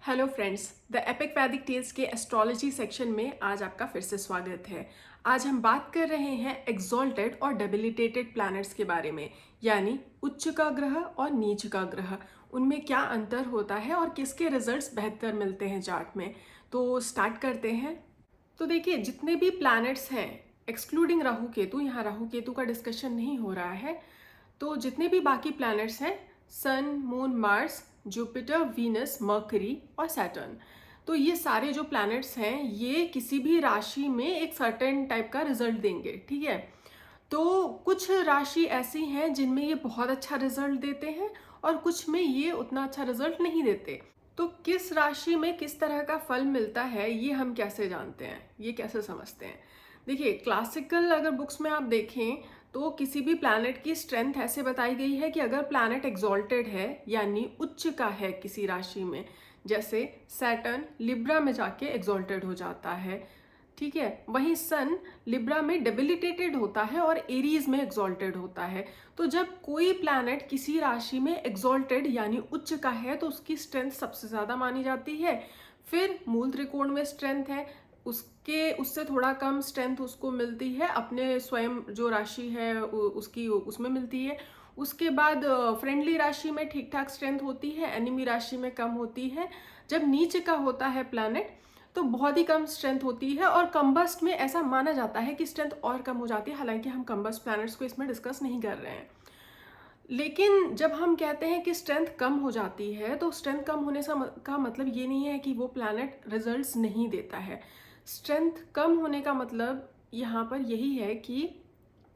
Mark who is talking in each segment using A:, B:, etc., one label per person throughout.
A: Hello friends, the epic वैदिक tales के astrology section में आज आपका फिर से स्वागत है। आज हम बात कर रहे हैं एक्सॉल्टेड और डेबिलिटेटेड प्लैनेट्स के बारे में, यानी उच्च का ग्रह और नीच का ग्रह, उनमें क्या अंतर होता है और किसके रिजल्ट्स बेहतर मिलते हैं चार्ट में। तो स्टार्ट करते हैं। तो देखिए, जितने भी प्लैनेट्स हैं एक्सक्लूडिंग राहु केतु, यहाँ राहु केतु का डिस्कशन नहीं हो रहा है, तो जितने भी बाकी प्लैनेट्स हैं, sun, moon, Mars, Jupiter, Venus, Mercury और सैटर्न, तो ये सारे जो प्लैनेट्स हैं ये किसी भी राशि में एक सर्टेन टाइप का रिजल्ट देंगे। ठीक है, तो कुछ राशि ऐसी हैं जिनमें ये बहुत अच्छा रिजल्ट देते हैं और कुछ में ये उतना अच्छा रिजल्ट नहीं देते। तो किस राशि में किस तरह का फल मिलता है ये हम कैसे जानते हैं, ये कैसे समझते हैं? देखिए, क्लासिकल अगर बुक्स में आप देखें तो किसी भी प्लैनेट की स्ट्रेंथ ऐसे बताई गई है कि अगर प्लैनेट एग्जॉल्टेड है यानी उच्च का है किसी राशि में, जैसे सैटर्न लिब्रा में जाके एग्जॉल्टेड हो जाता है, ठीक है, वहीं सन लिब्रा में डेबिलिटेटेड होता है और एरीज में एग्जॉल्टेड होता है। तो जब कोई प्लैनेट किसी राशि में एग्जॉल्टेड यानी उच्च का है तो उसकी स्ट्रेंथ सबसे ज़्यादा मानी जाती है। फिर मूल त्रिकोण में स्ट्रेंथ है, उससे थोड़ा कम स्ट्रेंथ उसको मिलती है अपने स्वयं जो राशि है उसकी उसमें मिलती है। उसके बाद फ्रेंडली राशि में ठीक ठाक स्ट्रेंथ होती है, एनिमी राशि में कम होती है। जब नीचे का होता है प्लैनेट तो बहुत ही कम स्ट्रेंथ होती है और कंबस्ट में ऐसा माना जाता है कि स्ट्रेंथ और कम हो जाती है, हालांकि हम कंबस्ट प्लैनेट्स को इसमें डिस्कस नहीं कर रहे हैं। लेकिन जब हम कहते हैं कि स्ट्रेंथ कम हो जाती है तो स्ट्रेंथ कम होने का मतलब ये नहीं है कि वो प्लैनेट रिजल्ट्स नहीं देता है। स्ट्रेंथ कम होने का मतलब यहाँ पर यही है कि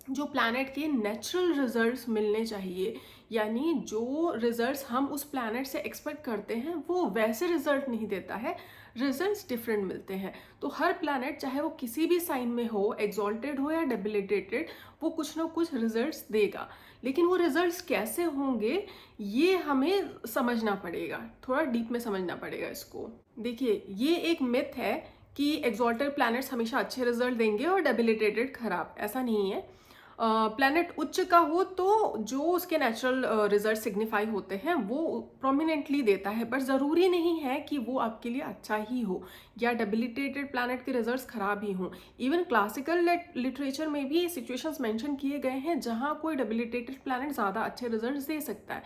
A: जो प्लैनेट के नेचुरल रिजल्ट्स मिलने चाहिए, यानी जो रिजल्ट्स हम उस प्लैनेट से एक्सपेक्ट करते हैं वो वैसे रिजल्ट नहीं देता है, रिजल्ट्स डिफरेंट मिलते हैं। तो हर प्लैनेट चाहे वो किसी भी साइन में हो, एग्जॉल्टेड हो या डेबिलिटेटेड, वो कुछ ना कुछ रिजल्ट्स देगा। लेकिन वो रिजल्ट्स कैसे होंगे ये हमें समझना पड़ेगा, थोड़ा डीप में समझना पड़ेगा इसको। देखिए, ये एक मिथ है कि एग्जॉल्टेड प्लैनेट्स हमेशा अच्छे रिजल्ट देंगे और डेबिलिटेटेड खराब, ऐसा नहीं है। प्लैनेट उच्च का हो तो जो उसके नेचुरल रिजल्ट सिग्निफाई होते हैं वो प्रोमिनेंटली देता है, पर ज़रूरी नहीं है कि वो आपके लिए अच्छा ही हो या डेबिलिटेटेड प्लैनेट के रिजल्ट्स खराब ही हों। इवन क्लासिकल लिटरेचर में भी सिचुएशंस मेंशन किए गए हैं जहां कोई डेबिलिटेटेड प्लैनेट ज़्यादा अच्छे रिजल्ट्स दे सकता है।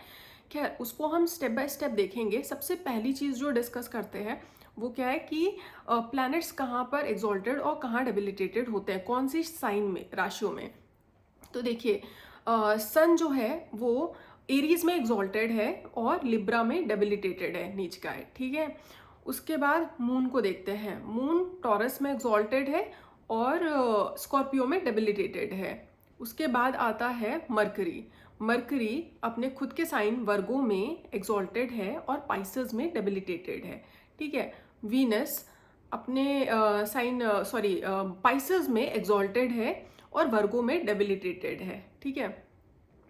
A: खैर, उसको हम स्टेप बाय स्टेप देखेंगे। सबसे पहली चीज़ जो डिस्कस करते हैं वो क्या है कि प्लैनेट्स कहाँ पर एग्जॉल्टेड और कहाँ डेबिलिटेटेड होते हैं, कौन सी साइन में, राशियों में। तो देखिए, सन जो है वो एरीज में एग्जॉल्टेड है और लिब्रा में डेबिलिटेटेड है, नीच का है, ठीक है। उसके बाद मून को देखते हैं। मून टॉरस में एग्जॉल्टेड है और स्कॉर्पियो में डेबिलिटेटेड है। उसके बाद आता है मरकरी। मरकरी अपने खुद के साइन वर्गो में एग्जॉल्टेड है और पाइसेस में डेबिलिटेटेड है, ठीक है। वीनस अपने साइन पाइसेस में एग्जॉल्टेड है और वर्गो में डेबिलिटेटेड है, ठीक है।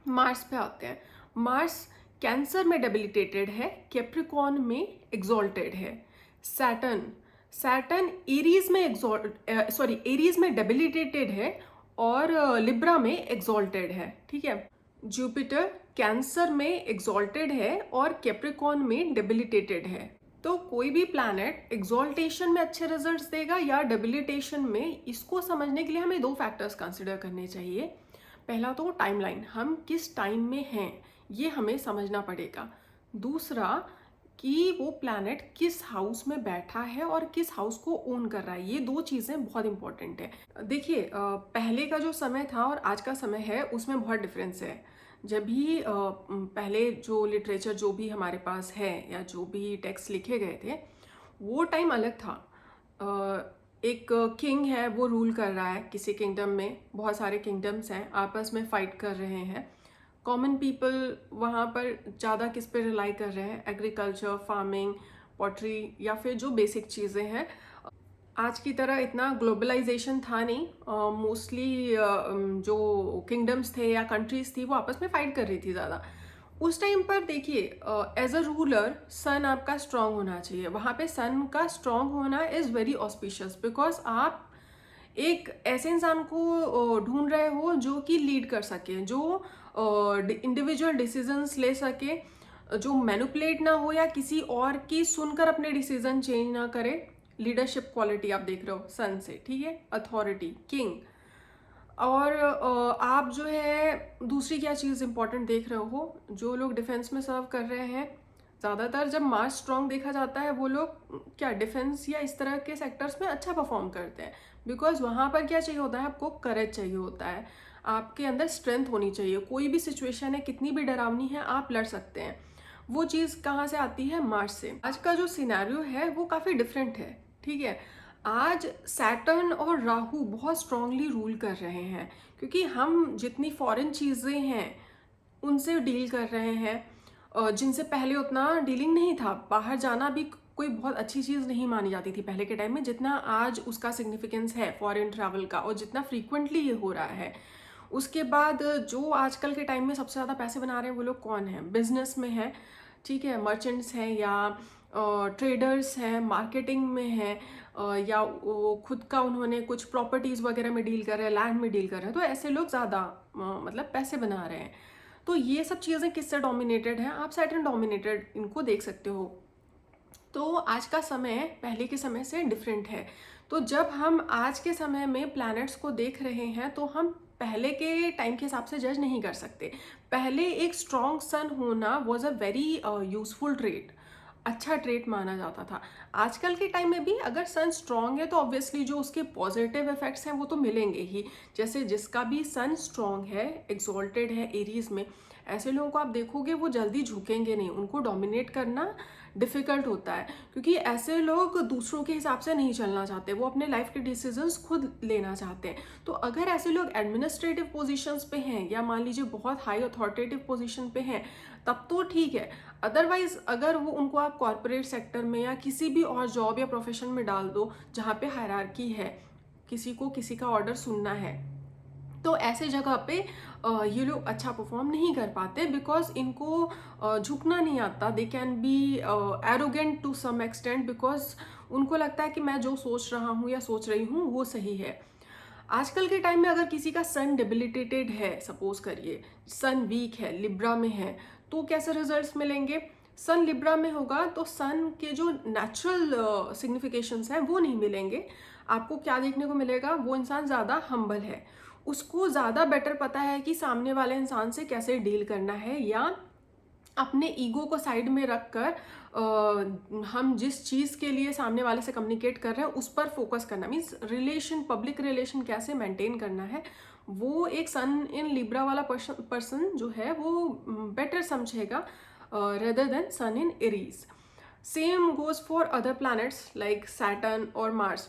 A: मार्स पे आते हैं। मार्स कैंसर में डेबिलिटेटेड है, कैप्रिकॉर्न में एग्जॉल्टेड है। सैटर्न सैटर्न एरीज में डेबिलिटेटेड है और लिब्रा में एग्जॉल्टेड है, ठीक है। जुपिटर कैंसर में एग्जॉल्टेड है और कैप्रिकॉर्न में डेबिलिटेटेड है। तो कोई भी प्लैनेट एग्जॉल्टेशन में अच्छे रिजल्ट्स देगा या डेबिलिटेशन में, इसको समझने के लिए हमें दो फैक्टर्स कंसिडर करने चाहिए। पहला तो टाइमलाइन, हम किस टाइम में हैं ये हमें समझना पड़ेगा। दूसरा कि वो प्लैनेट किस हाउस में बैठा है और किस हाउस को ओन कर रहा है, ये दो चीज़ें बहुत इंपॉर्टेंट है। देखिए, पहले का जो समय था और आज का समय है उसमें बहुत डिफरेंस है। जब भी पहले जो लिटरेचर जो भी हमारे पास है या जो भी टेक्स्ट लिखे गए थे वो टाइम अलग था। एक किंग है, वो रूल कर रहा है किसी किंगडम में, बहुत सारे किंगडम्स हैं आपस में फाइट कर रहे हैं। कॉमन पीपल वहाँ पर ज़्यादा किस पे रिलाई कर रहे हैं, एग्रीकल्चर, फार्मिंग, पॉटरी या फिर जो बेसिक चीज़ें हैं। आज की तरह इतना ग्लोबलाइजेशन था नहीं, मोस्टली जो किंगडम्स थे या कंट्रीज थी वो आपस में फाइट कर रही थी ज़्यादा। उस टाइम पर देखिए, एज अ रूलर सन आपका स्ट्रांग होना चाहिए। वहाँ पे सन का स्ट्रांग होना इज़ वेरी ऑस्पिशियस, बिकॉज आप एक ऐसे इंसान को ढूंढ रहे हो जो कि लीड कर सके, जो इंडिविजुअल डिसीजंस ले सके, जो मैनिपुलेट ना हो या किसी और की सुनकर अपने डिसीजन चेंज ना करे। लीडरशिप क्वालिटी आप देख रहे हो सन से, ठीक है, अथॉरिटी, किंग। और आप जो है दूसरी क्या चीज़ इंपॉर्टेंट देख रहे हो, जो लोग डिफेंस में सर्व कर रहे हैं, ज़्यादातर जब मार्स स्ट्रॉन्ग देखा जाता है वो लोग क्या डिफेंस या इस तरह के सेक्टर्स में अच्छा परफॉर्म करते हैं। बिकॉज वहाँ पर क्या चाहिए होता है, आपको करेज चाहिए होता है, आपके अंदर स्ट्रेंथ होनी चाहिए। कोई भी सिचुएशन है कितनी भी डरावनी है, आप लड़ सकते हैं। वो चीज़ कहाँ से आती है, मार्स से। आज का जो सिनेरियो है वो काफ़ी डिफरेंट है, ठीक है। आज सैटर्न और राहु बहुत स्ट्रांगली रूल कर रहे हैं, क्योंकि हम जितनी फॉरेन चीज़ें हैं उनसे डील कर रहे हैं, जिनसे पहले उतना डीलिंग नहीं था। बाहर जाना भी कोई बहुत अच्छी चीज़ नहीं मानी जाती थी पहले के टाइम में, जितना आज उसका सिग्निफिकेंस है फॉरेन ट्रैवल का, और जितना फ्रीक्वेंटली ये हो रहा है। उसके बाद जो आजकल के टाइम में सबसे ज़्यादा पैसे बना रहे हैं वो लोग कौन हैं, बिजनेस में है, ठीक है, मर्चेंट्स हैं या ट्रेडर्स हैं, मार्केटिंग में हैं, या वो खुद का उन्होंने कुछ प्रॉपर्टीज़ वगैरह में डील कर रहे हैं, लैंड में डील कर रहे हैं, तो ऐसे लोग ज़्यादा मतलब पैसे बना रहे हैं। तो ये सब चीज़ें किससे डोमिनेटेड हैं, आप सैटर्न डोमिनेटेड इनको देख सकते हो। तो आज का समय पहले के समय से डिफरेंट है। तो जब हम आज के समय में प्लैनेट्स को देख रहे हैं तो हम पहले के टाइम के हिसाब से जज नहीं कर सकते। पहले एक स्ट्रॉन्ग सन होना was a very useful trait, अच्छा ट्रेट माना जाता था। आजकल के टाइम में भी अगर सन स्ट्रॉन्ग है तो ऑब्वियसली जो उसके पॉजिटिव इफेक्ट्स हैं वो तो मिलेंगे ही। जैसे जिसका भी सन स्ट्रॉन्ग है, एक्सॉल्टेड है एरीज में, ऐसे लोगों को आप देखोगे वो जल्दी झुकेंगे नहीं, उनको डोमिनेट करना डिफ़िकल्ट होता है, क्योंकि ऐसे लोग दूसरों के हिसाब से नहीं चलना चाहते, वो अपने लाइफ के डिसीजंस खुद लेना चाहते हैं। तो अगर ऐसे लोग एडमिनिस्ट्रेटिव पोजीशंस पे हैं या मान लीजिए बहुत हाई अथॉरिटेटिव पोजीशन पे हैं, तब तो ठीक है। अदरवाइज अगर वो उनको आप कॉरपोरेट सेक्टर में या किसी भी और जॉब या प्रोफेशन में डाल दो जहाँ पे हायरार्की है, किसी को किसी का ऑर्डर सुनना है, तो ऐसे जगह पे ये लोग अच्छा परफॉर्म नहीं कर पाते, बिकॉज इनको झुकना नहीं आता। They can be arrogant to some extent, because उनको लगता है कि मैं जो सोच रहा हूँ या सोच रही हूँ वो सही है। आजकल के टाइम में अगर किसी का सन डिबिलिटेटेड है, सपोज करिए सन वीक है, लिब्रा में है, तो कैसे रिजल्ट्स मिलेंगे। सन लिब्रा में होगा तो सन के जो नेचुरल सिग्निफिकेशंस हैं वो नहीं मिलेंगे। आपको क्या देखने को मिलेगा, वो इंसान ज़्यादा हम्बल है, उसको ज़्यादा बेटर पता है कि सामने वाले इंसान से कैसे डील करना है, या अपने ईगो को साइड में रख कर हम जिस चीज़ के लिए सामने वाले से कम्युनिकेट कर रहे हैं उस पर फोकस करना, मीन्स रिलेशन, पब्लिक रिलेशन कैसे मेंटेन करना है, वो एक सन इन लिब्रा वाला पर्सन जो है वो बेटर समझेगा rather than sun in Aries. Same goes for other planets like Saturn और मार्स।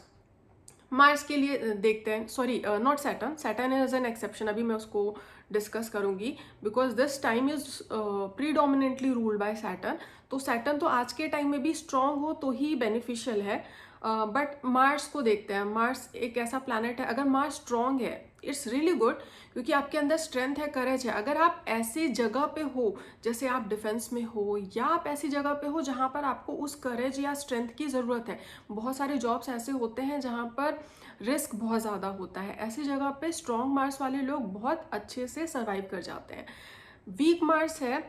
A: मार्स के लिए देखते हैं, sorry not Saturn, Saturn is an exception, अभी मैं उसको डिस्कस करूंगी, because this time is predominantly ruled by Saturn. तो सैटर्न तो आज के टाइम में भी स्ट्रांग हो तो ही बेनिफिशियल है, बट मार्स को देखते हैं। मार्स एक ऐसा प्लैनेट है, अगर मार्स स्ट्रांग है इट्स रियली गुड, क्योंकि आपके अंदर स्ट्रेंथ है, करेज है। अगर आप ऐसे जगह पे हो, जैसे आप डिफेंस में हो, या आप ऐसी जगह पे हो जहाँ पर आपको उस करेज या स्ट्रेंथ की ज़रूरत है, बहुत सारे जॉब्स ऐसे होते हैं जहाँ पर रिस्क बहुत ज़्यादा होता है, ऐसी जगह पे स्ट्रॉन्ग मार्स वाले लोग बहुत अच्छे से सर्वाइव कर जाते हैं। वीक मार्स है,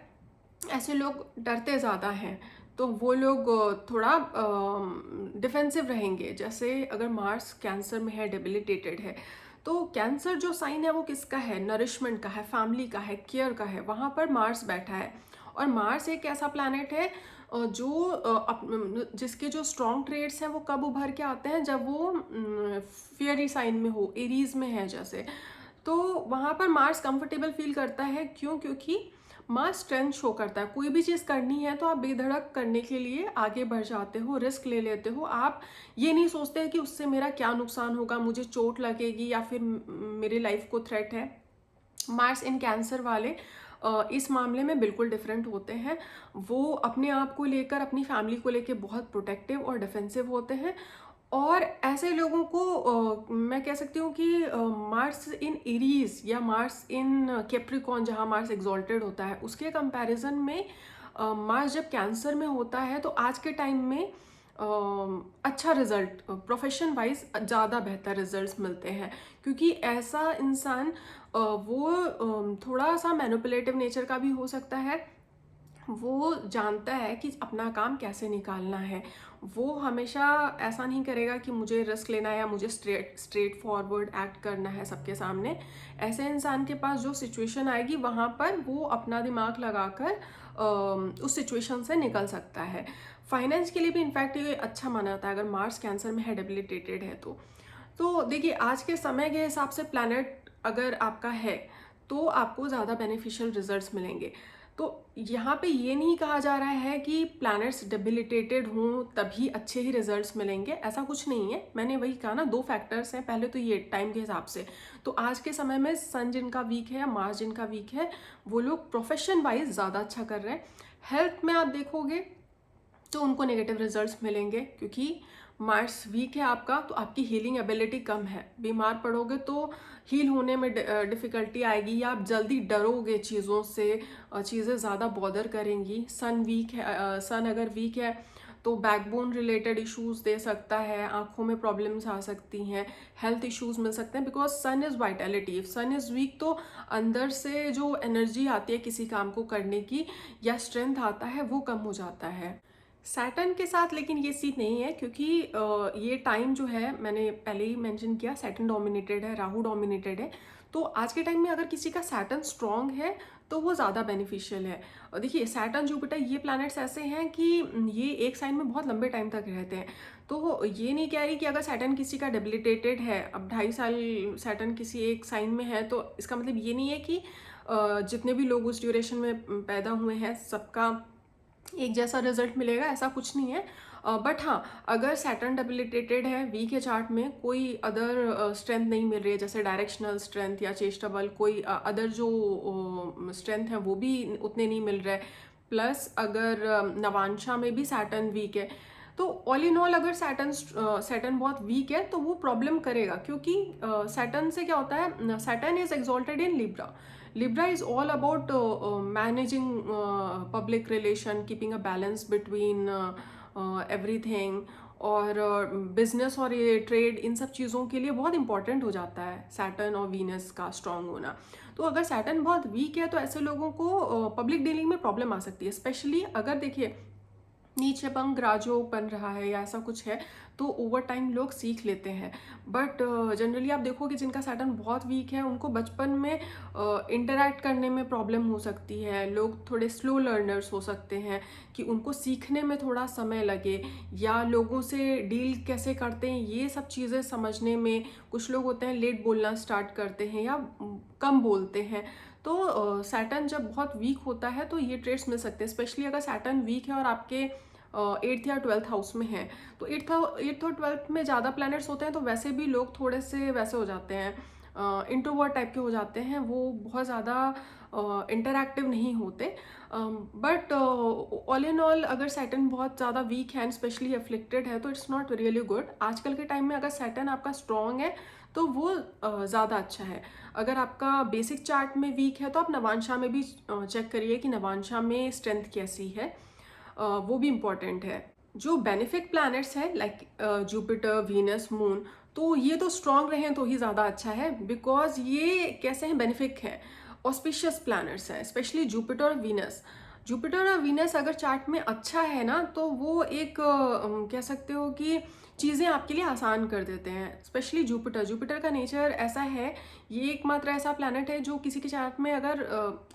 A: ऐसे लोग डरते ज़्यादा हैं, तो वो लोग थोड़ा डिफेंसिव रहेंगे। जैसे अगर मार्स कैंसर में है, डेबिलिटेटेड है, तो कैंसर जो साइन है वो किसका है, नरिशमेंट का है, फैमिली का है, केयर का है, वहाँ पर मार्स बैठा है। और मार्स एक ऐसा प्लैनेट है जो जिसके जो स्ट्रॉन्ग ट्रेड्स हैं वो कब उभर के आते हैं, जब वो फियरी साइन में हो, एरीज में है जैसे, तो वहाँ पर मार्स कंफर्टेबल फील करता है। क्यों? क्योंकि मार्स स्ट्रेंथ शो करता है। कोई भी चीज़ करनी है तो आप बेधड़क करने के लिए आगे बढ़ जाते हो, रिस्क ले लेते हो। आप ये नहीं सोचते कि उससे मेरा क्या नुकसान होगा, मुझे चोट लगेगी या फिर मेरी लाइफ को थ्रेट है। मार्स इन कैंसर वाले इस मामले में बिल्कुल डिफरेंट होते हैं। वो अपने आप को लेकर, अपनी फैमिली को लेकर बहुत प्रोटेक्टिव और डिफेंसिव होते हैं। और ऐसे लोगों को मैं कह सकती हूँ कि मार्स इन एरीज या मार्स इन कैप्रिकॉन, जहाँ मार्स एग्जॉल्टेड होता है, उसके कंपैरिजन में मार्स जब कैंसर में होता है तो आज के टाइम में अच्छा रिजल्ट, प्रोफेशन वाइज ज़्यादा बेहतर रिजल्ट्स मिलते हैं। क्योंकि ऐसा इंसान वो थोड़ा सा मैनिपुलेटिव नेचर का भी हो सकता है, वो जानता है कि अपना काम कैसे निकालना है। वो हमेशा ऐसा नहीं करेगा कि मुझे रिस्क लेना है या मुझे स्ट्रेट फॉरवर्ड एक्ट करना है सबके सामने। ऐसे इंसान के पास जो सिचुएशन आएगी वहाँ पर वो अपना दिमाग लगाकर उस सिचुएशन से निकल सकता है। फाइनेंस के लिए भी इनफैक्ट ये अच्छा माना जाता है अगर मार्स कैंसर में है, डेबिलिटेटेड है तो देखिए आज के समय के हिसाब से प्लैनेट अगर आपका है तो आपको ज़्यादा बेनिफिशियल रिजल्ट्स मिलेंगे। तो यहाँ पे ये नहीं कहा जा रहा है कि प्लैनेट्स डेबिलिटेटेड हों तभी अच्छे ही रिजल्ट्स मिलेंगे, ऐसा कुछ नहीं है। मैंने वही कहा ना, दो फैक्टर्स हैं। पहले तो ये टाइम के हिसाब से, तो आज के समय में सन जिनका वीक है या मार्स जिनका वीक है वो लोग प्रोफेशन वाइज ज़्यादा अच्छा कर रहे हैं। हेल्थ में आप देखोगे तो उनको नेगेटिव रिजल्ट्स मिलेंगे क्योंकि मार्स वीक है आपका, तो आपकी हीलिंग एबिलिटी कम है। बीमार पड़ोगे तो हील होने में डिफ़िकल्टी आएगी या आप जल्दी डरोगे चीज़ों से, चीज़ें ज़्यादा बॉदर करेंगी। सन वीक है, सन अगर वीक है तो बैकबोन रिलेटेड इश्यूज दे सकता है, आंखों में प्रॉब्लम्स आ सकती हैं, हेल्थ इश्यूज मिल सकते हैं because sun is vitality. If sun is weak तो अंदर से जो एनर्जी आती है किसी काम को करने की या स्ट्रेंथ आता है वो कम हो जाता है। सैटर्न के साथ लेकिन ये सीन नहीं है क्योंकि ये टाइम जो है मैंने पहले ही मेंशन किया, सैटर्न डोमिनेटेड है, राहु डोमिनेटेड है। तो आज के टाइम में अगर किसी का सैटर्न स्ट्रांग है तो वो ज़्यादा बेनिफिशियल है। और देखिए सैटर्न जुपिटर ये प्लैनेट्स ऐसे हैं कि ये एक साइन में बहुत लंबे टाइम तक रहते हैं। तो ये नहीं कह रही कि अगर सैटर्न किसी का डेबिलिटेटेड है, अब 2.5 साल सैटर्न किसी एक साइन में है तो इसका मतलब ये नहीं है कि जितने भी लोग उस ड्यूरेशन में पैदा हुए हैं सबका एक जैसा रिजल्ट मिलेगा, ऐसा कुछ नहीं है। बट हाँ, अगर सैटर्न डेबिलिटेटेड है, वीक है, चार्ट में कोई अदर स्ट्रेंथ नहीं मिल रही है जैसे डायरेक्शनल स्ट्रेंथ या चेष्टा बल, कोई अदर जो स्ट्रेंथ है वो भी उतने नहीं मिल रहे हैं। प्लस अगर नवांशा में भी सैटर्न वीक है तो ऑल इन ऑल अगर सैटर्न बहुत वीक है तो वो प्रॉब्लम करेगा क्योंकि सैटर्न से क्या होता है, Saturn is exalted in Libra. Libra is all about managing public relation, keeping a balance between everything, और बिजनेस और ये ट्रेड, इन सब चीज़ों के लिए बहुत इंपॉर्टेंट हो जाता है सैटर्न और वीनस का स्ट्रांग होना। तो अगर सैटर्न बहुत वीक है तो ऐसे लोगों को पब्लिक डीलिंग में प्रॉब्लम आ सकती है, स्पेशली अगर देखिए नीचे पंख राजयोग बन रहा है या ऐसा कुछ है तो ओवर टाइम लोग सीख लेते हैं। बट जनरली आप देखोगे जिनका सैटर्न बहुत वीक है उनको बचपन में इंटरैक्ट करने में प्रॉब्लम हो सकती है, लोग थोड़े स्लो लर्नर्स हो सकते हैं कि उनको सीखने में थोड़ा समय लगे, या लोगों से डील कैसे करते हैं ये सब चीज़ें समझने में कुछ लोग होते हैं लेट बोलना स्टार्ट करते हैं या कम बोलते हैं। तो सैटर्न जब बहुत वीक होता है तो ये ट्रेड्स मिल सकते हैं, स्पेशली अगर सैटर्न वीक है और आपके 8th या 12th हाउस में है। तो 8th और 12th में ज़्यादा प्लैनेट्स होते हैं तो वैसे भी लोग थोड़े से वैसे हो जाते हैं, इंट्रोवर्ट टाइप के हो जाते हैं, वो बहुत ज़्यादा इंटरैक्टिव नहीं होते। बट ऑल इन ऑल अगर सैटर्न बहुत ज़्यादा वीक है एंड स्पेशली अफ्लिक्टेड है तो इट्स नॉट रियली गुड। आजकल के टाइम में अगर सैटर्न आपका स्ट्रॉन्ग है तो वो ज़्यादा अच्छा है। अगर आपका बेसिक चार्ट में वीक है तो आप नवांशा में भी चेक करिए कि नवांशा में स्ट्रेंथ कैसी है, वो भी इम्पॉर्टेंट है। जो बेनिफिक प्लैनेट्स हैं लाइक जुपिटर, वीनस, मून, तो ये तो स्ट्रांग रहें तो ही ज़्यादा अच्छा है बिकॉज ये कैसे हैं, बेनिफिक है, ऑस्पिशियस प्लैनेट्स हैं, स्पेशली जुपिटर और वीनस। जुपिटर और वीनस अगर चार्ट में अच्छा है ना तो वो एक कह सकते हो कि चीज़ें आपके लिए आसान कर देते हैं। स्पेशली जुपिटर का नेचर ऐसा है, ये एकमात्र ऐसा प्लैनेट है जो किसी के चार्ट में अगर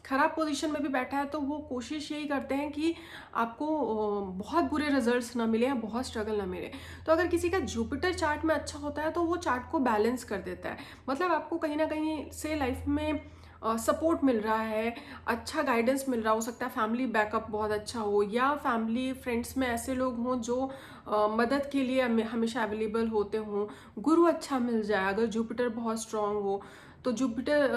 A: ख़राब पोजीशन में भी बैठा है तो वो कोशिश यही करते हैं कि आपको बहुत बुरे रिजल्ट्स ना मिले या बहुत स्ट्रगल ना मिले। तो अगर किसी का जुपिटर चार्ट में अच्छा होता है तो वो चार्ट को बैलेंस कर देता है, मतलब आपको कहीं ना कहीं से लाइफ में सपोर्ट मिल रहा है, अच्छा गाइडेंस मिल रहा हो सकता है, फैमिली बैकअप बहुत अच्छा हो या फैमिली फ्रेंड्स में ऐसे लोग हों जो मदद के लिए हमेशा अवेलेबल होते हों, गुरु अच्छा मिल जाए अगर जुपिटर बहुत स्ट्रांग हो तो जुपिटर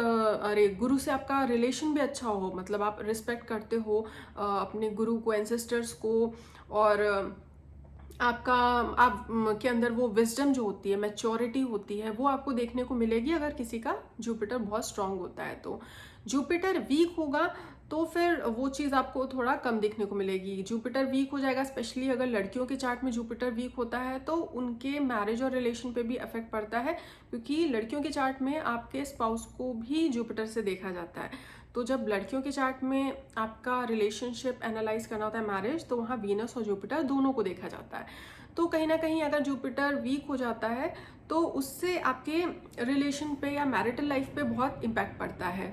A: अरे गुरु से आपका रिलेशन भी अच्छा हो, मतलब आप रिस्पेक्ट करते हो अपने गुरु को, एंसेस्टर्स को, और आपका आप के अंदर वो विजडम जो होती है, मैच्योरिटी होती है, वो आपको देखने को मिलेगी अगर किसी का जुपिटर बहुत स्ट्रांग होता है। तो जुपिटर वीक होगा तो फिर वो चीज़ आपको थोड़ा कम देखने को मिलेगी। जुपिटर वीक हो जाएगा, स्पेशली अगर लड़कियों के चार्ट में जुपिटर वीक होता है तो उनके मैरिज और रिलेशन पे भी इफेक्ट पड़ता है क्योंकि लड़कियों के चार्ट में आपके स्पाउस को भी जुपिटर से देखा जाता है। तो जब लड़कियों के चार्ट में आपका रिलेशनशिप एनालाइज करना होता है मैरिज, तो वहाँ वीनस और जुपिटर दोनों को देखा जाता है। तो कहीं ना कहीं अगर जुपिटर वीक हो जाता है तो उससे आपके रिलेशन पे या मैरिटल लाइफ पे बहुत इम्पैक्ट पड़ता है।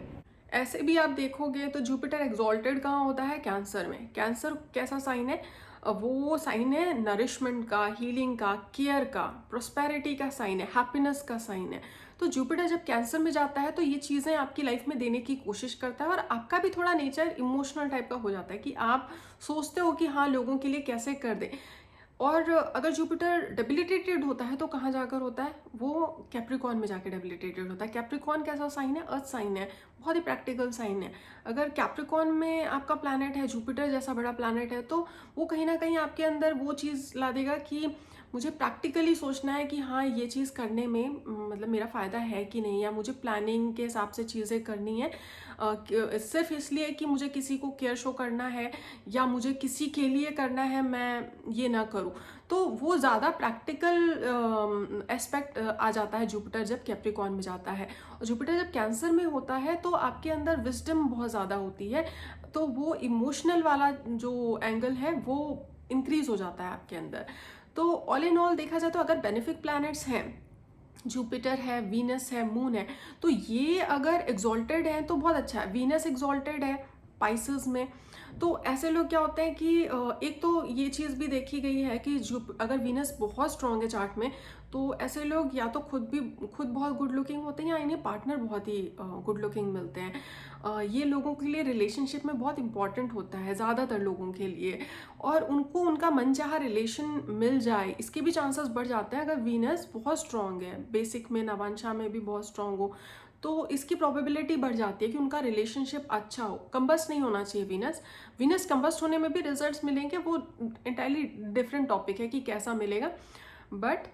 A: ऐसे भी आप देखोगे तो जुपिटर एग्जॉल्टेड कहाँ होता है? कैंसर में। कैंसर कैसा साइन है? वो साइन है नरिशमेंट का, हीलिंग का, केयर का, प्रोस्पेरिटी का साइन है, हैप्पीनेस का साइन है। तो जुपिटर जब कैंसर में जाता है तो ये चीज़ें आपकी लाइफ में देने की कोशिश करता है, और आपका भी थोड़ा नेचर इमोशनल टाइप का हो जाता है कि आप सोचते हो कि हाँ लोगों के लिए कैसे कर दे। और अगर जुपिटर डेबिलिटेटेड होता है तो कहाँ जाकर होता है? वो कैप्रिकॉन में जाकर डेबिलिटेटेड होता है। कैप्रिकॉन कैसा साइन है? अर्थ साइन है, बहुत ही प्रैक्टिकल साइन है। अगर कैप्रिकॉन में आपका प्लैनेट है, जुपिटर जैसा बड़ा प्लैनेट है, तो वो कहीं ना कहीं आपके अंदर वो चीज़ ला देगा कि मुझे प्रैक्टिकली सोचना है कि हाँ ये चीज़ करने में मतलब मेरा फ़ायदा है कि नहीं, या मुझे प्लानिंग के हिसाब से चीज़ें करनी है सिर्फ इसलिए कि मुझे किसी को केयर शो करना है या मुझे किसी के लिए करना है, मैं ये ना करूँ। तो वो ज़्यादा प्रैक्टिकल एस्पेक्ट आ जाता है जुपिटर जब कैप्रिकॉन में जाता है। और जुपिटर जब कैंसर में होता है तो आपके अंदर विजडम बहुत ज़्यादा होती है, तो वो इमोशनल वाला जो एंगल है वो इंक्रीज हो जाता है आपके अंदर। तो ऑल इन ऑल देखा जाए तो अगर बेनिफिक प्लैनेट्स हैं, जुपिटर है, वीनस है, मून है, तो ये अगर एग्जॉल्टेड है तो बहुत अच्छा है। वीनस एग्जॉल्टेड है पाइसेस में, तो ऐसे लोग क्या होते हैं कि एक तो ये चीज़ भी देखी गई है कि जो अगर वीनस बहुत स्ट्रांग है चार्ट में, तो ऐसे लोग या तो खुद बहुत गुड लुकिंग होते हैं या इन्हें पार्टनर बहुत ही गुड लुकिंग मिलते हैं। ये लोगों के लिए रिलेशनशिप में बहुत इंपॉर्टेंट होता है ज़्यादातर लोगों के लिए, और उनको उनका मनचाहा रिलेशन मिल जाए इसके भी चांसेस बढ़ जाते हैं अगर वीनस बहुत स्ट्रांग है, बेसिक में नवांशा में भी बहुत स्ट्रांग हो, तो इसकी प्रोबेबिलिटी बढ़ जाती है कि उनका रिलेशनशिप अच्छा हो। कंबस्ट नहीं होना चाहिए वीनस। वीनस कंबस्ट होने में भी रिजल्ट्स मिलेंगे, वो इंटायरली डिफरेंट टॉपिक है कि कैसा मिलेगा। बट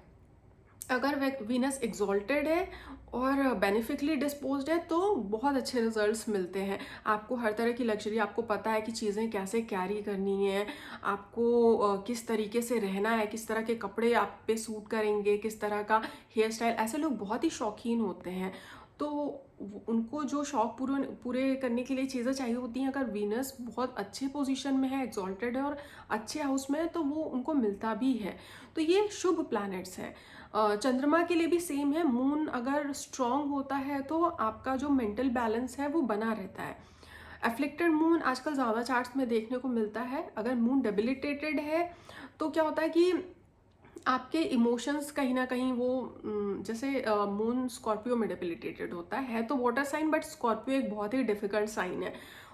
A: अगर वीनस एग्जॉल्टेड है और बेनिफिकली डिस्पोज्ड है तो बहुत अच्छे रिजल्ट्स मिलते हैं। आपको हर तरह की लग्जरी, आपको पता है कि चीज़ें कैसे कैरी करनी है, आपको किस तरीके से रहना है, किस तरह के कपड़े आप पे सूट करेंगे, किस तरह का हेयर स्टाइल। ऐसे लोग बहुत ही शौकीन होते हैं, तो उनको जो शौक पूरे करने के लिए चीज़ें चाहिए होती हैं, अगर वीनस बहुत अच्छे पोजीशन में है, एग्जॉल्टेड है और अच्छे हाउस में है, तो वो उनको मिलता भी है। तो ये शुभ प्लैनेट्स हैं। चंद्रमा के लिए भी सेम है। मून अगर स्ट्रांग होता है तो आपका जो मेंटल बैलेंस है वो बना रहता है। एफ्लिक्टेड मून आजकल ज़्यादा चार्ट्स में देखने को मिलता है। अगर मून डेबिलिटेटेड है तो क्या होता है कि आपके इमोशंस कहीं ना कहीं वो जैसे मून स्कॉर्पियो में डेबिलिटेटेड होता है तो वाटर साइन, बट स्कॉर्पियो एक बहुत ही डिफिकल्ट साइन है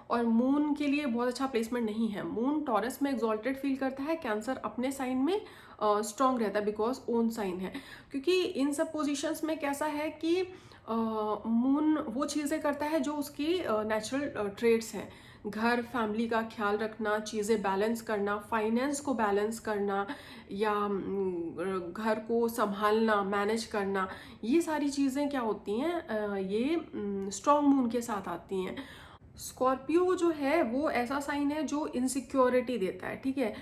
A: और मून के लिए बहुत अच्छा प्लेसमेंट नहीं है। मून टॉरस में एग्जॉल्टेड फील करता है, कैंसर अपने साइन में स्ट्रांग रहता है बिकॉज ओन साइन है। क्योंकि इन सब पोजीशंस में कैसा है कि मून वो चीज़ें करता है जो उसकी नेचुरल ट्रेड्स हैं। घर फैमिली का ख्याल रखना, चीज़ें बैलेंस करना, फाइनेंस को बैलेंस करना, या घर को संभालना, मैनेज करना, ये सारी चीज़ें क्या होती हैं, ये स्ट्रॉन्ग मून के साथ आती हैं। स्कॉर्पियो जो है वो ऐसा साइन है जो इनसिक्योरिटी देता है, ठीक है।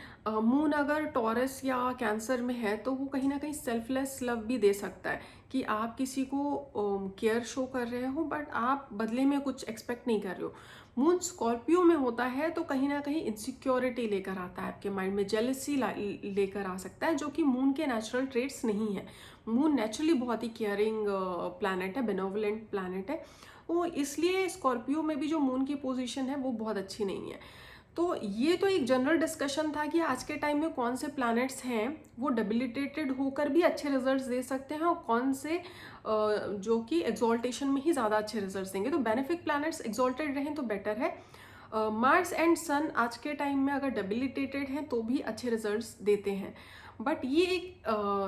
A: मून अगर टॉरस या कैंसर में है तो वो कहीं ना कहीं सेल्फलेस लव भी दे सकता है कि आप किसी को केयर शो कर रहे हो बट आप बदले में कुछ एक्सपेक्ट नहीं कर रहे हो। मून स्कॉर्पियो में होता है तो कहीं ना कहीं इनसिक्योरिटी लेकर आता है आपके माइंड में, जेलसी लेकर आ सकता है, जो कि मून के नेचुरल ट्रेट्स नहीं है। मून नेचुरली बहुत ही केयरिंग प्लैनेट है, बेनोवलेंट प्लैनेट है, वो इसलिए स्कॉर्पियो में भी जो मून की पोजीशन है वो बहुत अच्छी नहीं है। तो ये तो एक जनरल डिस्कशन था कि आज के टाइम में कौन से प्लैनेट्स हैं वो डेबिलिटेटेड होकर भी अच्छे रिजल्ट्स दे सकते हैं और कौन से जो कि एक्सॉल्टेशन में ही ज़्यादा अच्छे रिजल्ट्स देंगे। तो बेनिफिक प्लैनेट्स एक्सॉल्टेड रहें तो बेटर है। मार्स एंड सन आज के टाइम में अगर डेबिलिटेटेड हैं तो भी अच्छे रिजल्ट्स देते हैं, बट ये एक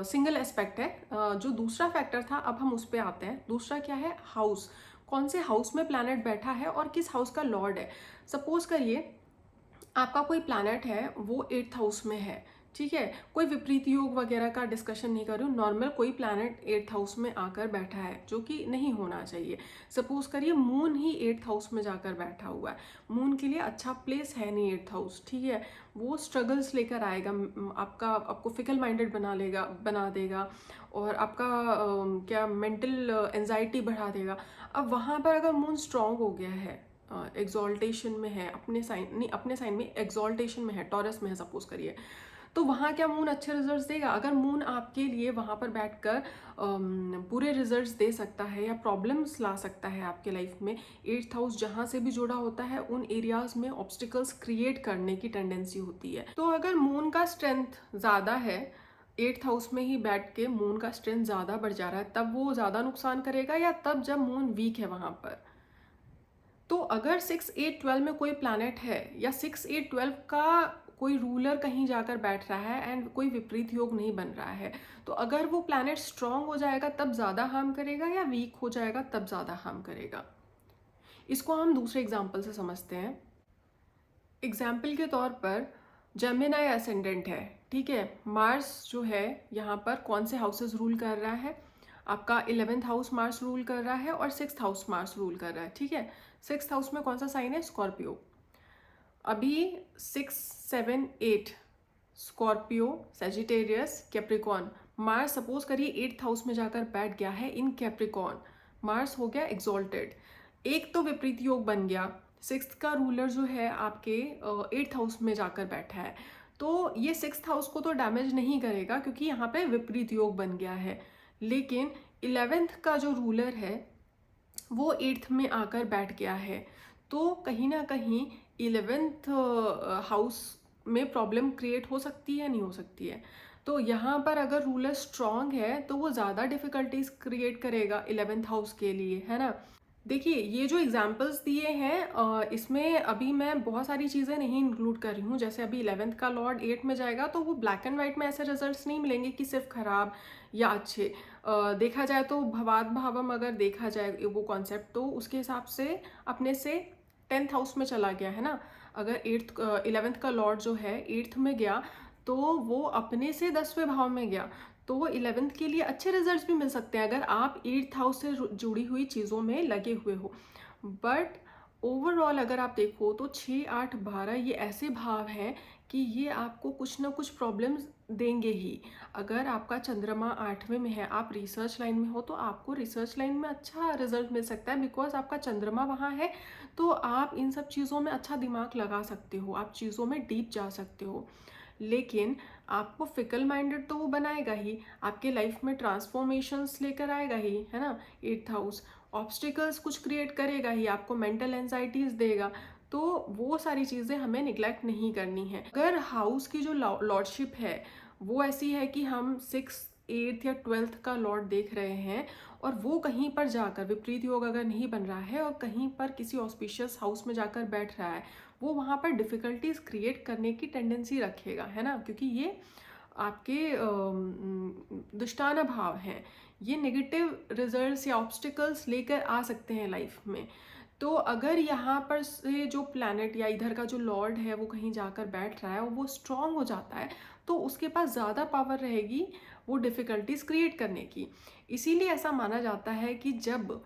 A: सिंगल एस्पेक्ट है। जो दूसरा फैक्टर था अब हम उस पर आते हैं। दूसरा क्या है? हाउस। कौन से हाउस में प्लैनेट बैठा है और किस हाउस का लॉर्ड है। सपोज करिए आपका कोई प्लैनेट है वो 8th हाउस में है, ठीक है। कोई विपरीत योग वगैरह का डिस्कशन नहीं कर रही हूँ, नॉर्मल कोई प्लैनेट 8th हाउस में आकर बैठा है जो कि नहीं होना चाहिए। सपोज करिए मून ही 8th हाउस में जाकर बैठा हुआ है। मून के लिए अच्छा प्लेस है नहीं 8th हाउस, ठीक है। वो स्ट्रगल्स लेकर आएगा, आपको फिकल माइंडेड बना देगा और आपका क्या मेंटल एंजाइटी बढ़ा देगा। अब वहाँ पर अगर मून स्ट्रांग हो गया है एग्जॉल्टेशन में है, अपने साइन नहीं, अपने साइन में एग्जॉल्टेशन में है, टॉरस में है सपोज करिए, तो वहाँ क्या मून अच्छे रिजल्ट्स देगा? अगर मून आपके लिए वहाँ पर बैठकर बुरे रिजल्ट्स दे सकता है या प्रॉब्लम्स ला सकता है आपके लाइफ में, 8th हाउस जहाँ से भी जुड़ा होता है उन एरियाज में ऑब्स्टिकल्स क्रिएट करने की टेंडेंसी होती है। तो अगर मून का स्ट्रेंथ ज़्यादा है, 8th हाउस में ही बैठ के मून का स्ट्रेंथ ज़्यादा बढ़ जा रहा है, तब वो ज़्यादा नुकसान करेगा या तब जब मून वीक है वहाँ पर? तो अगर 6, 8, 12 में कोई प्लैनेट है या 6, 8, 12 का कोई रूलर कहीं जाकर बैठ रहा है एंड कोई विपरीत योग नहीं बन रहा है, तो अगर वो प्लैनेट स्ट्रांग हो जाएगा तब ज़्यादा हार्म करेगा या वीक हो जाएगा तब ज़्यादा हार्म करेगा? इसको हम दूसरे एग्जाम्पल से समझते हैं। एग्जाम्पल के तौर पर जेमिनाई असेंडेंट है, ठीक है, मार्स जो है यहाँ पर कौन से हाउसेस रूल कर रहा है? आपका 11th हाउस मार्स रूल कर रहा है और 6th हाउस मार्स रूल कर रहा है, ठीक है। 6th हाउस में कौन सा साइन है? स्कॉर्पियो। अभी 6, 7, 8 Scorpio, Sagittarius, Capricorn, Mars suppose करिए 8th हाउस में जाकर बैठ गया है इन कैप्रिकॉन, मार्स हो गया एग्जॉल्टेड, एक तो विपरीत योग बन गया, 6th का रूलर जो है आपके 8th हाउस में जाकर बैठा है, तो ये 6th हाउस को तो डैमेज नहीं करेगा क्योंकि यहाँ पे विपरीत योग बन गया है, लेकिन 11th का जो रूलर है वो 8th में आकर बैठ गया है, तो कहीं ना कहीं 11th हाउस में प्रॉब्लम क्रिएट हो सकती है, नहीं हो सकती है? तो यहाँ पर अगर रूलर स्ट्रांग है तो वो ज़्यादा डिफिकल्टीज क्रिएट करेगा 11th हाउस के लिए, है ना। देखिए ये जो एग्जाम्पल्स दिए हैं इसमें अभी मैं बहुत सारी चीज़ें नहीं इंक्लूड कर रही हूँ, जैसे अभी 11th का लॉर्ड 8 में जाएगा तो वो ब्लैक एंड वाइट में ऐसे रिजल्ट्स नहीं मिलेंगे कि सिर्फ खराब या अच्छे। देखा जाए तो भवाद भावम अगर देखा जाए वो कॉन्सेप्ट, तो उसके हिसाब से अपने से 10th हाउस में चला गया है ना। अगर 11th का लॉर्ड जो है 8th में गया तो वो अपने से 10वें भाव में गया, तो वो 11th के लिए अच्छे रिजल्ट्स भी मिल सकते हैं अगर आप 8th हाउस से जुड़ी हुई चीज़ों में लगे हुए हो। बट ओवरऑल अगर आप देखो तो 6, 8, 12 ये ऐसे भाव हैं कि ये आपको कुछ ना कुछ प्रॉब्लम्स देंगे ही। अगर आपका चंद्रमा 8वें में है, आप रिसर्च लाइन में हो, तो आपको रिसर्च लाइन में अच्छा रिजल्ट मिल सकता है बिकॉज आपका चंद्रमा वहाँ है, तो आप इन सब चीज़ों में अच्छा दिमाग लगा सकते हो, आप चीज़ों में डीप जा सकते हो। लेकिन आपको फिकल माइंडेड तो वो बनाएगा ही, आपके लाइफ में ट्रांसफॉर्मेशंस लेकर आएगा ही, है ना। 8th हाउस ऑब्स्टिकल्स कुछ क्रिएट करेगा ही, आपको मेंटल एंजाइटीज देगा, तो वो सारी चीज़ें हमें निग्लेक्ट नहीं करनी है। अगर हाउस की जो लॉर्डशिप है वो ऐसी है कि हम 6, 8 या 12th का लॉर्ड देख रहे हैं और वो कहीं पर जाकर विपरीत योग अगर नहीं बन रहा है और कहीं पर किसी ऑस्पिशियस हाउस में जाकर बैठ रहा है, वो वहाँ पर डिफ़िकल्टीज क्रिएट करने की टेंडेंसी रखेगा, है ना, क्योंकि ये आपके दुष्टाना भाव हैं, ये नेगेटिव रिजल्ट्स या ऑब्स्टिकल्स लेकर आ सकते हैं लाइफ में। तो अगर यहाँ पर से जो प्लैनेट या इधर का जो लॉर्ड है वो कहीं जाकर बैठ रहा है और वो स्ट्रांग हो जाता है, तो उसके पास ज़्यादा पावर रहेगी वो डिफ़िकल्टीज क्रिएट करने की। इसीलिए ऐसा माना जाता है कि जब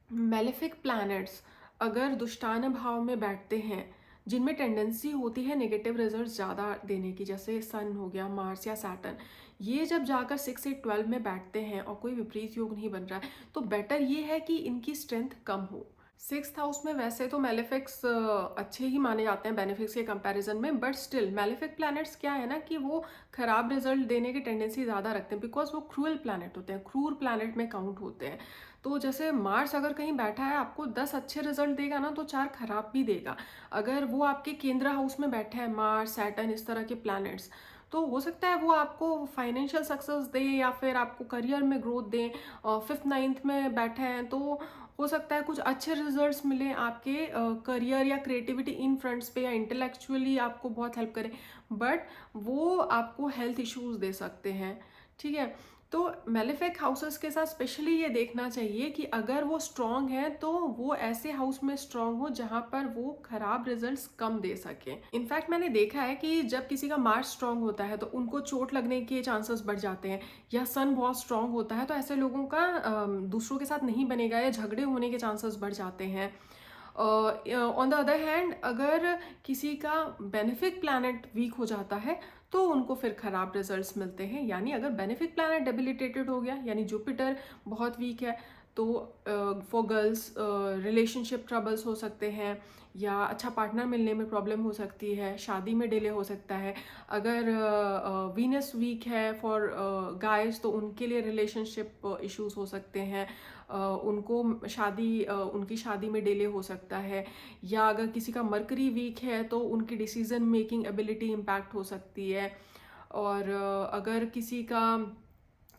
A: मेलेफिक प्लैनेट्स अगर दुष्टान भाव में बैठते हैं जिनमें टेंडेंसी होती है नेगेटिव रिजल्ट्स ज़्यादा देने की, जैसे सन हो गया, मार्स या सैटर्न, ये जब जाकर 6 से 12 में बैठते हैं और कोई विपरीत योग नहीं बन रहा है, तो बेटर ये है कि इनकी स्ट्रेंथ कम हो। 6th हाउस में वैसे तो मेलेफिक्स अच्छे ही माने जाते हैं बेनिफिक्स के कंपैरिजन में, बट स्टिल मेलेफिक प्लैनेट्स क्या है ना कि वो खराब रिजल्ट देने की टेंडेंसी ज़्यादा रखते हैं बिकॉज वो क्रूअल प्लैनेट होते हैं, क्रूर प्लैनेट में काउंट होते हैं। तो जैसे मार्स अगर कहीं बैठा है आपको 10 अच्छे रिजल्ट देगा ना, तो 4 खराब भी देगा। अगर वो आपके केंद्र हाउस में बैठे हैं मार्स, सैटर्न, इस तरह के प्लैनेट्स, तो हो सकता है वो आपको फाइनेंशियल सक्सेस दे या फिर आपको करियर में ग्रोथ दें। 5th, 9th में बैठे हैं तो हो सकता है कुछ अच्छे रिजल्ट्स मिले आपके करियर या क्रिएटिविटी इन फ्रंट्स पे, या इंटेलेक्चुअली आपको बहुत हेल्प करें, बट वो आपको हेल्थ इश्यूज दे सकते हैं, ठीक है। तो मेलेफिक हाउसेस के साथ स्पेशली ये देखना चाहिए कि अगर वो स्ट्रांग है तो वो ऐसे हाउस में स्ट्रांग हो जहाँ पर वो खराब रिजल्ट्स कम दे सके। इनफैक्ट मैंने देखा है कि जब किसी का मार्स स्ट्रांग होता है तो उनको चोट लगने के चांसेस बढ़ जाते हैं, या सन बहुत स्ट्रांग होता है तो ऐसे लोगों का दूसरों के साथ नहीं बनेगा या झगड़े होने के चांसेस बढ़ जाते हैं। ऑन द अदर हैंड अगर किसी का बेनिफिक प्लैनेट वीक हो जाता है तो उनको फिर खराब रिजल्ट्स मिलते हैं। यानी अगर बेनिफिक प्लैनेट डेबिलिटेटेड हो गया, यानी जुपिटर बहुत वीक है, तो फॉर गर्ल्स रिलेशनशिप ट्रबल्स हो सकते हैं, या अच्छा पार्टनर मिलने में प्रॉब्लम हो सकती है, शादी में डिले हो सकता है। अगर वीनस वीक है फॉर गाइस तो उनके लिए रिलेशनशिप इश्यूज हो सकते हैं, उनको उनकी शादी में डिले हो सकता है। या अगर किसी का मरकरी वीक है तो उनकी डिसीजन मेकिंग एबिलिटी इम्पैक्ट हो सकती है। और अगर किसी का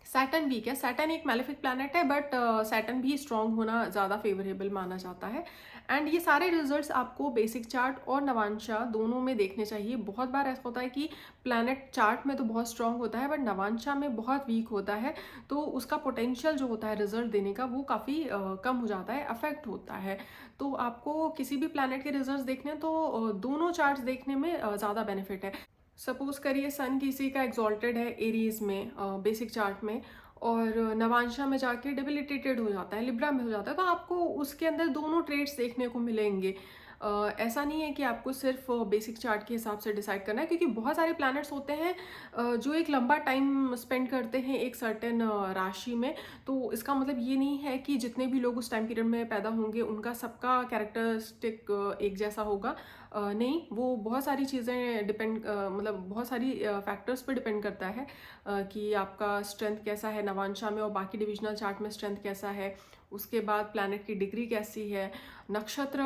A: सैटर्न वीक है, सैटर्न एक मैलेफिक प्लैनेट है, बट सैटर्न भी स्ट्रांग होना ज़्यादा फेवरेबल माना जाता है। एंड ये सारे रिजल्ट्स आपको बेसिक चार्ट और नवांशा दोनों में देखने चाहिए। बहुत बार ऐसा होता है कि प्लैनेट चार्ट में तो बहुत स्ट्रांग होता है बट नवांशा में बहुत वीक होता है, तो उसका पोटेंशियल जो होता है रिजल्ट देने का वो काफ़ी कम हो जाता है, अफेक्ट होता है। तो आपको किसी भी प्लैनेट के रिजल्ट्स देखने हैं तो दोनों चार्ट्स देखने में ज़्यादा बेनिफिट है। सपोज करिए सन किसी का एग्जॉल्टेड है एरीज में बेसिक चार्ट में, और नवांशा में जाके डेबिलिटेटेड हो जाता है, लिब्रा में हो जाता है, तो आपको उसके अंदर दोनों ट्रेड्स देखने को मिलेंगे। ऐसा नहीं है कि आपको सिर्फ बेसिक चार्ट के हिसाब से डिसाइड करना है, क्योंकि बहुत सारे प्लैनेट्स होते हैं जो एक लंबा टाइम स्पेंड करते हैं एक सर्टेन राशि में। तो इसका मतलब ये नहीं है कि जितने भी लोग उस टाइम पीरियड में पैदा होंगे उनका सबका कैरेक्टरिस्टिक एक जैसा होगा। नहीं, वो बहुत सारी चीज़ें डिपेंड मतलब बहुत सारी फैक्टर्स पे डिपेंड करता है कि आपका स्ट्रेंथ कैसा है नवांशा में और बाकी डिविजनल चार्ट में स्ट्रेंथ कैसा है। उसके बाद प्लैनेट की डिग्री कैसी है, नक्षत्र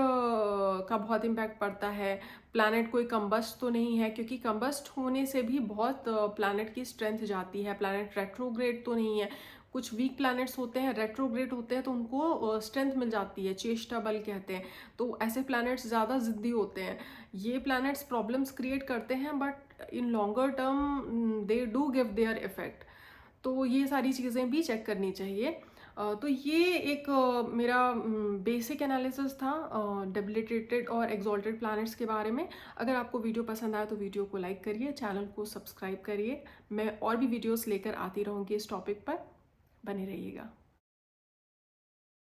A: का बहुत इम्पैक्ट पड़ता है। प्लैनेट कोई कंबस्ट तो नहीं है, क्योंकि कंबस्ट होने से भी बहुत प्लैनेट की स्ट्रेंथ जाती है। प्लैनेट रेट्रोग्रेड तो नहीं है, कुछ वीक प्लैनेट्स होते हैं रेट्रोग्रेड होते हैं तो उनको स्ट्रेंथ मिल जाती है, चेष्टा बल कहते हैं। तो ऐसे प्लैनेट्स ज़्यादा ज़िद्दी होते हैं। ये प्लैनेट्स प्रॉब्लम्स क्रिएट करते हैं but in longer term they do give their effect. तो ये सारी चीज़ें भी चेक करनी चाहिए। तो ये एक मेरा बेसिक एनालिसिस था डेबिलिटेटेड और एक्सॉल्टेड प्लैनेट्स के बारे में। अगर आपको वीडियो पसंद आया तो वीडियो को लाइक करिए, चैनल को सब्सक्राइब करिए। मैं और भी वीडियोस लेकर आती रहूँगी इस टॉपिक पर, बने रहिएगा।